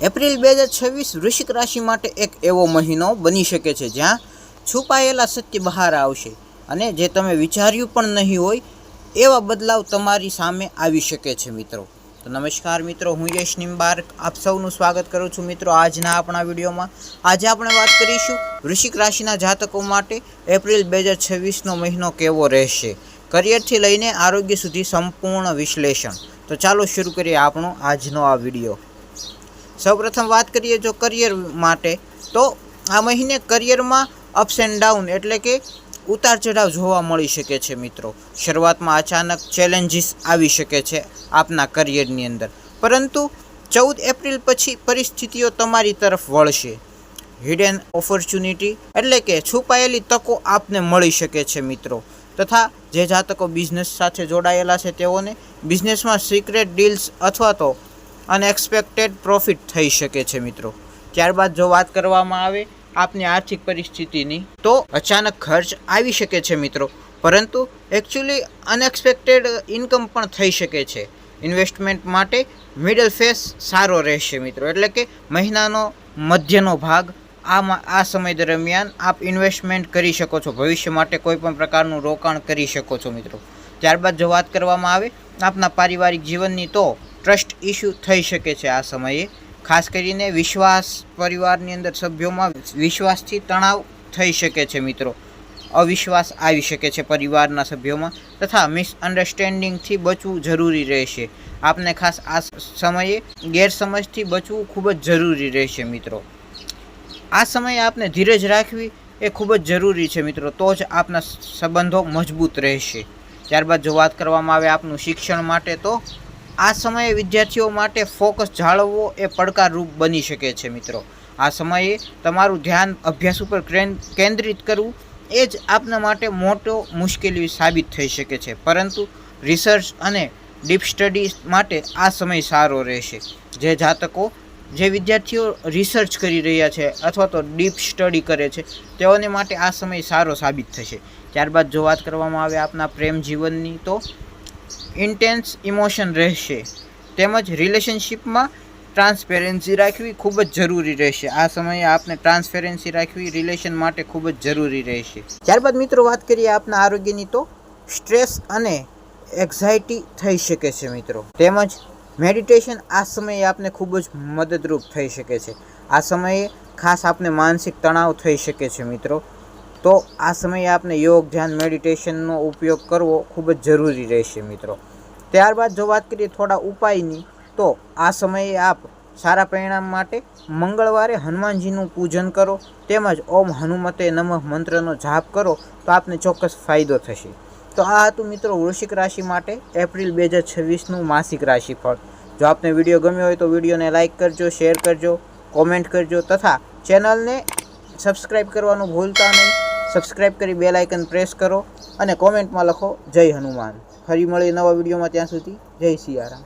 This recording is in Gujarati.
એપ્રિલ 2026 વૃશ્ચિક રાશિ માટે એક એવો મહિનો બની શકે છે જ્યાં છુપાયેલા સત્ય બહાર આવશે અને જે તમે વિચાર્યું પણ નહીં હોય એવા બદલાવ તમારી સામે આવી શકે છે મિત્રો. તો નમસ્કાર મિત્રો, હું યશ નિમ્બાર્ક આપ સૌનું સ્વાગત કરું છું મિત્રો આજના આપણા વિડીયોમાં. આજે આપણે વાત કરીશું વૃશ્ચિક રાશિના જાતકો માટે એપ્રિલ 2026નો મહિનો કેવો રહેશે, કરિયરથી લઈને આરોગ્ય સુધી સંપૂર્ણ વિશ્લેષણ. તો ચાલો શરૂ કરીએ આપણો આજનો આ વિડીયો. સૌપ્રથમ વાત કરીએ જો કરિયર માટે, તો આ મહિને કરિયરમાં અપ્સ એન્ડ ડાઉન એટલે કે ઉતાર ચઢાવ જોવા મળી શકે છે મિત્રો. શરૂઆતમાં અચાનક ચેલેન્જીસ આવી શકે છે આપના કરિયરની અંદર, પરંતુ 14 એપ્રિલ પછી પરિસ્થિતિઓ તમારી તરફ વળશે. હિડન ઓપોર્ચ્યુનિટી એટલે કે છુપાયેલી તકો આપને મળી શકે છે મિત્રો. તથા જે જાતકો બિઝનેસ સાથે જોડાયેલા છે તેઓને બિઝનેસમાં સિક્રેટ ડીલ્સ અથવા તો અનએક્સપેક્ટેડ પ્રોફિટ થઈ શકે છે મિત્રો. ત્યારબાદ જો વાત કરવામાં આવે આપની આર્થિક પરિસ્થિતિની, તો અચાનક ખર્ચ આવી શકે છે મિત્રો, પરંતુ એકચ્યુઅલી અનએક્સપેક્ટેડ ઇન્કમ પણ થઈ શકે છે. ઇન્વેસ્ટમેન્ટ માટે મિડલ ફેસ સારો રહેશે મિત્રો, એટલે કે મહિનાનો મધ્યનો ભાગ આ સમય દરમિયાન આપ ઇન્વેસ્ટમેન્ટ કરી શકો છો, ભવિષ્ય માટે કોઈ પણ પ્રકારનું રોકાણ કરી શકો છો મિત્રો. ત્યારબાદ જો વાત કરવામાં આવે આપના પારિવારિક જીવનની, તો ટ્રસ્ટ ઇસ્યુ થઈ શકે છે આ સમયે. ખાસ કરીને વિશ્વાસ, પરિવારની અંદર સભ્યોમાં વિશ્વાસથી તણાવ થઈ શકે છે મિત્રો. અવિશ્વાસ આવી શકે છે પરિવારના સભ્યોમાં, તથા મિસઅન્ડરસ્ટેન્ડિંગથી બચવું જરૂરી રહેશે. આપને ખાસ આ સમયે ગેરસમજથી બચવું ખૂબ જ જરૂરી રહેશે મિત્રો. આ સમયે આપને ધીરજ રાખવી એ ખૂબ જ જરૂરી છે મિત્રો, તો જ આપના સંબંધો મજબૂત રહેશે. ત્યારબાદ જો વાત કરવામાં આવે આપનું શિક્ષણ માટે, તો આ સમયે વિદ્યાર્થીઓ માટે ફોકસ જાળવવો એ પડકારરૂપ બની શકે છે મિત્રો. આ સમયે તમારું ધ્યાન અભ્યાસ ઉપર કેન્દ્રિત કરવું એ જ આપના માટે મોટો મુશ્કેલી સાબિત થઈ શકે છે, પરંતુ રિસર્ચ અને ડીપ સ્ટડી માટે આ સમય સારો રહેશે. જે વિદ્યાર્થીઓ રિસર્ચ કરી રહ્યા છે અથવા તો ડીપ સ્ટડી કરે છે તેઓને માટે આ સમય સારો સાબિત થશે. ત્યારબાદ જો વાત કરવામાં આવે આપના પ્રેમ જીવનની, તો ઇન્ટેન્સ ઇમોશન રહેશે, તેમજ રિલેશનશિપમાં ટ્રાન્સપેરન્સી રાખવી ખૂબ જ જરૂરી રહેશે. આ સમયે આપને ટ્રાન્સપેરન્સી રાખવી રિલેશન માટે ખૂબ જ જરૂરી રહેશે. ત્યારબાદ મિત્રો વાત કરીએ આપના આરોગ્યની, તો સ્ટ્રેસ અને એન્ઝાયટી થઈ શકે છે મિત્રો, તેમજ મેડિટેશન આ સમયે આપને ખૂબ જ મદદરૂપ થઈ શકે છે. આ સમયે ખાસ આપને માનસિક તણાવ થઈ શકે છે મિત્રો, તો આ સમયે આપને યોગ, ધ્યાન, મેડિટેશનનો ઉપયોગ કરવો ખૂબ જ જરૂરી રહેશે મિત્રો. ત્યારબાદ જો વાત કરીએ થોડા ઉપાયની, તો આ સમયે આપ સારા પરિણામ માટે મંગળવારે હનુમાનજીનું પૂજન કરો, તેમજ ઓમ હનુમતે નમઃ મંત્રનો જાપ કરો તો આપને ચોક્કસ ફાયદો થશે. તો આ હતું મિત્રો વૃશ્ચિક રાશિ માટે એપ્રિલ 2026નું માસિક રાશિફળ. જો આપને વિડીયો ગમ્યો હોય તો વિડીયોને લાઇક કરજો, શેર કરજો, કોમેન્ટ કરજો, તથા ચેનલને સબસ્ક્રાઈબ કરવાનું ભૂલતા નહીં. સબસ્ક્રાઈબ કરી બેલ આઇકન પ્રેસ કરો અને કોમેન્ટમાં લખો જય હનુમાન. ફરી મળીએ નવા વિડીયોમાં, ત્યાં સુધી જય સિયારામ.